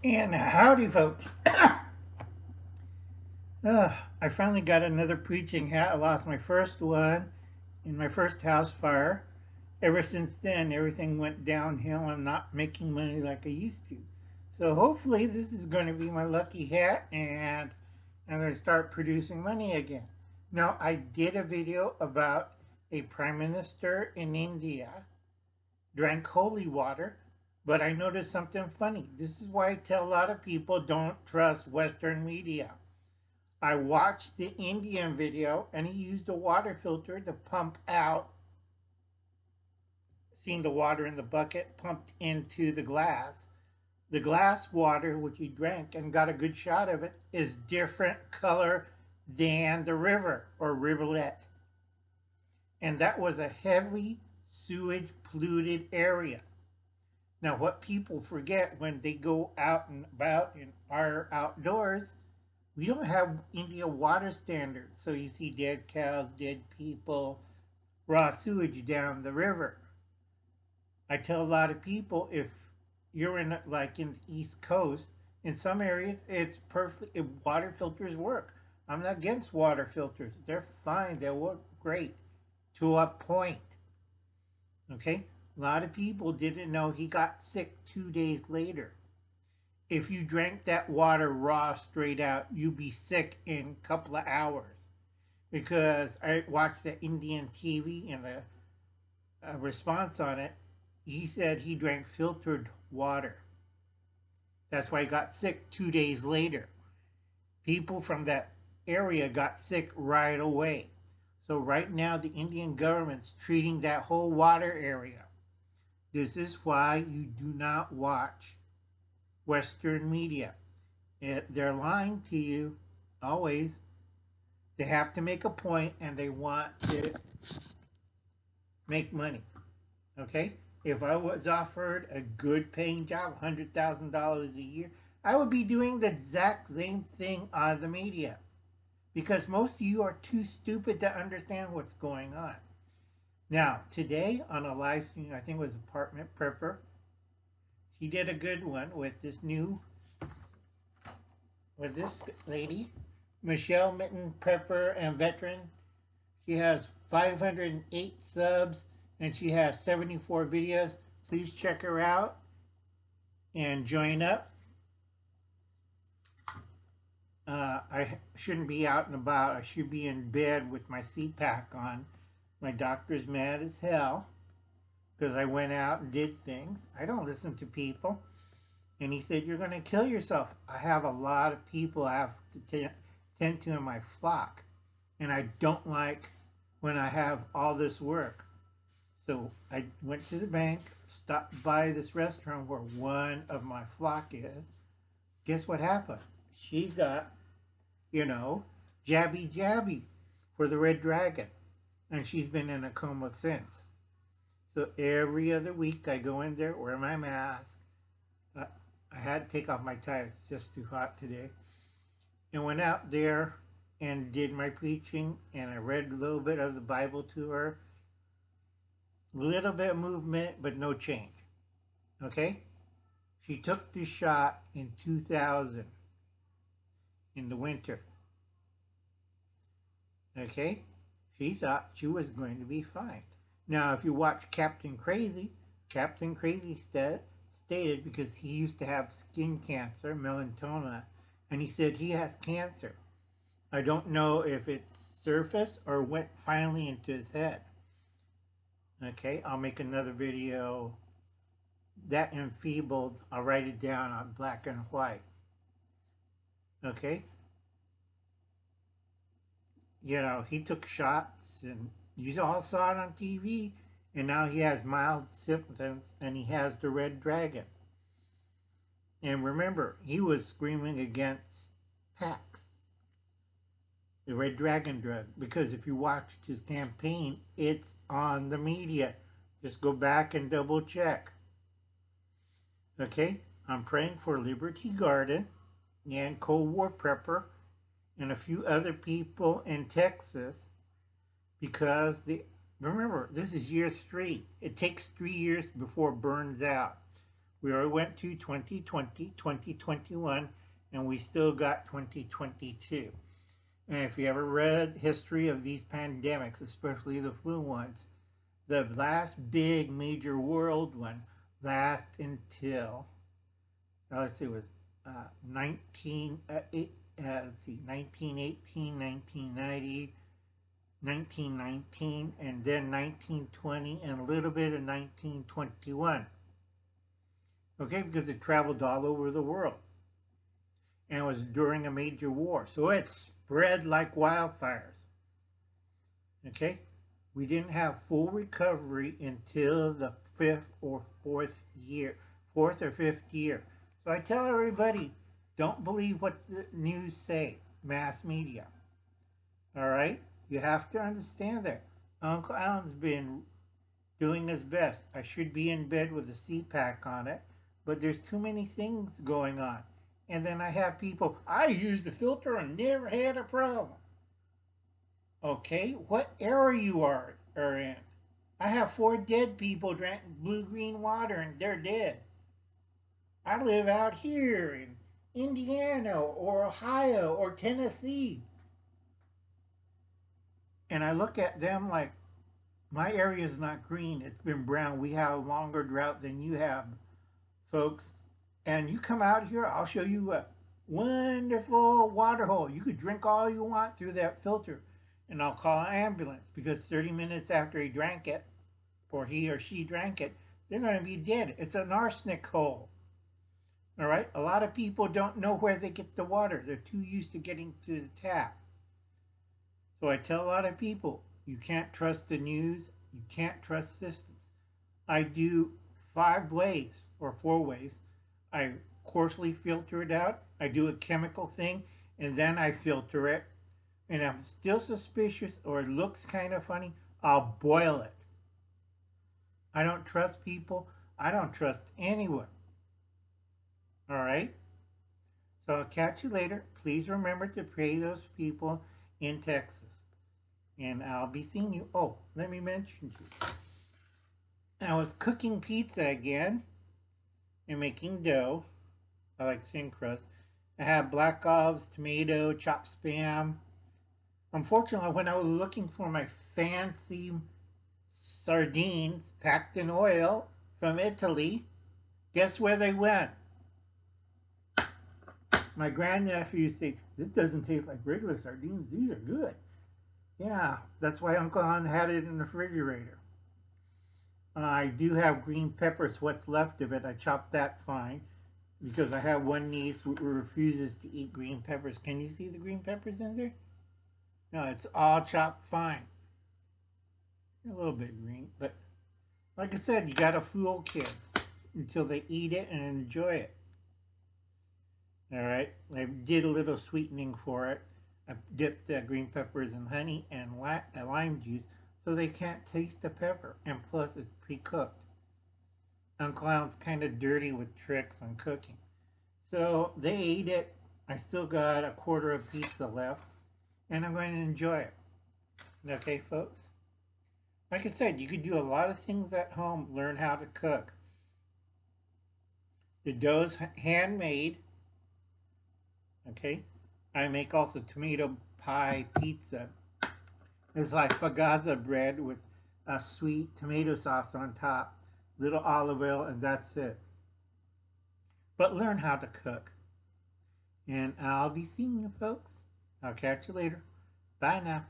And howdy, folks. I finally got another preaching hat. I lost my first one in my first house fire. Ever since then, everything went downhill. I'm not making money like I used to. So hopefully this is going to be my lucky hat and I'm going to start producing money again. Now, I did a video about a prime minister in India drank holy water, but I noticed something funny. This is why I tell a lot of people don't trust Western media. I watched the Indian video and he used a water filter to pump out, seeing the water in the bucket pumped into the glass. The glass water, which he drank and got a good shot of it, is different color than the river or rivulet. And that was a heavily sewage polluted area. Now, what people forget when they go out and about in our outdoors, we don't have India water standards. So you see dead cows, dead people, raw sewage down the river. I tell a lot of people if you're in like in the East Coast, in some areas it's perfect. If water filters work, I'm not against water filters. They're fine. They work great to a point. Okay, a lot of people didn't know he got sick 2 days later. If you drank that water raw straight out, you'd be sick in a couple of hours. Because I watched the Indian TV and the response on it, he said he drank filtered water. That's why he got sick 2 days later. People from that area got sick right away. So right now the Indian government's treating that whole water area. This is why you do not watch Western media. They're lying to you always. They have to make a point and they want to make money. Okay? If I was offered a good paying job, $100,000 a year, I would be doing the exact same thing on the media. Because most of you are too stupid to understand what's going on. Now, today on a live stream, I think it was Apartment Prepper, she did a good one with this lady, Michelle Mitten Prepper and Veteran. She has 508 subs and she has 74 videos. Please check her out and join up. I shouldn't be out and about. I should be in bed with my CPAP on. My doctor's mad as hell because I went out and did things. I don't listen to people. And he said, you're going to kill yourself. I have a lot of people I have to tend to in my flock. And I don't like when I have all this work. So I went to the bank, stopped by this restaurant where one of my flock is. Guess what happened? She got, jabby for the red dragon. And she's been in a coma since. So every other week I go in there, wear my mask. I had to take off my tie. It's just too hot today. And went out there and did my preaching. And I read a little bit of the Bible to her. A little bit of movement, but no change. Okay? She took the shot in 2000 in the winter. Okay? She thought she was going to be fine. Now, if you watch Captain Crazy stated because he used to have skin cancer, melanoma, and he said he has cancer. I don't know if it's surfaced or went finally into his head. Okay, I'll make another video. That enfeebled, I'll write it down on black and white. Okay? He took shots and you all saw it on TV, and now he has mild symptoms and he has the red dragon. And remember, he was screaming against Pax, the red dragon drug, because if you watched his campaign, it's on the media. Just go back and double check. Okay, I'm praying for Liberty Garden and Cold War Prepper and a few other people in Texas because remember, this is year 3. It takes 3 years before it burns out. We already went to 2020, 2021, and we still got 2022. And if you ever read history of these pandemics, especially the flu ones, the last big major world one lasts until, let's see, it was 1918, 1990, 1919, and then 1920, and a little bit of 1921. Okay, because it traveled all over the world. And it was during a major war. So it spread like wildfires. Okay? We didn't have full recovery until the fourth or fifth year. So I tell everybody, don't believe what the news say, mass media. All right? You have to understand that. Uncle Alan's been doing his best. I should be in bed with a CPAC on it, but there's too many things going on. And then I have people, I used the filter and never had a problem. Okay, what area you are in? I have 4 dead people drank blue-green water and they're dead. I live out here in Indiana or Ohio or Tennessee. And I look at them like, my area is not green, it's been brown. We have a longer drought than you have, folks. And you come out here, I'll show you a wonderful water hole. You could drink all you want through that filter. And I'll call an ambulance because 30 minutes after he drank it, or he or she drank it, they're going to be dead. It's an arsenic hole. All right? A lot of people don't know where they get the water. They're too used to getting to the tap. So I tell a lot of people, you can't trust the news. You can't trust systems. I do 5 ways or 4 ways. I coarsely filter it out. I do a chemical thing, and then I filter it. And if I'm still suspicious or it looks kind of funny, I'll boil it. I don't trust people. I don't trust anyone. All right? So I'll catch you later. Please remember to pray those people in Texas. And I'll be seeing you. Oh, let me mention you. I was cooking pizza again and making dough. I like thin crust. I have black olives, tomato, chopped spam. Unfortunately, when I was looking for my fancy sardines packed in oil from Italy, guess where they went? My grandnephew used to say, this doesn't taste like regular sardines. These are good. Yeah, that's why Uncle Hon had it in the refrigerator. I do have green peppers, what's left of it. I chopped that fine because I have one niece who refuses to eat green peppers. Can you see the green peppers in there? No, it's all chopped fine. A little bit green, but like I said, you gotta fool kids until they eat it and enjoy it. All right, I did a little sweetening for it. I dipped the green peppers in honey and lime juice so they can't taste the pepper, and plus it's pre-cooked. Uncle Alan's kind of dirty with tricks on cooking. So they ate it. I still got a quarter of pizza left, and I'm going to enjoy it. Okay, folks? Like I said, you could do a lot of things at home, learn how to cook. The dough's handmade. Okay? I make also tomato pie pizza. It's like fagazza bread with a sweet tomato sauce on top, little olive oil, and that's it. But learn how to cook. And I'll be seeing you, folks. I'll catch you later. Bye now.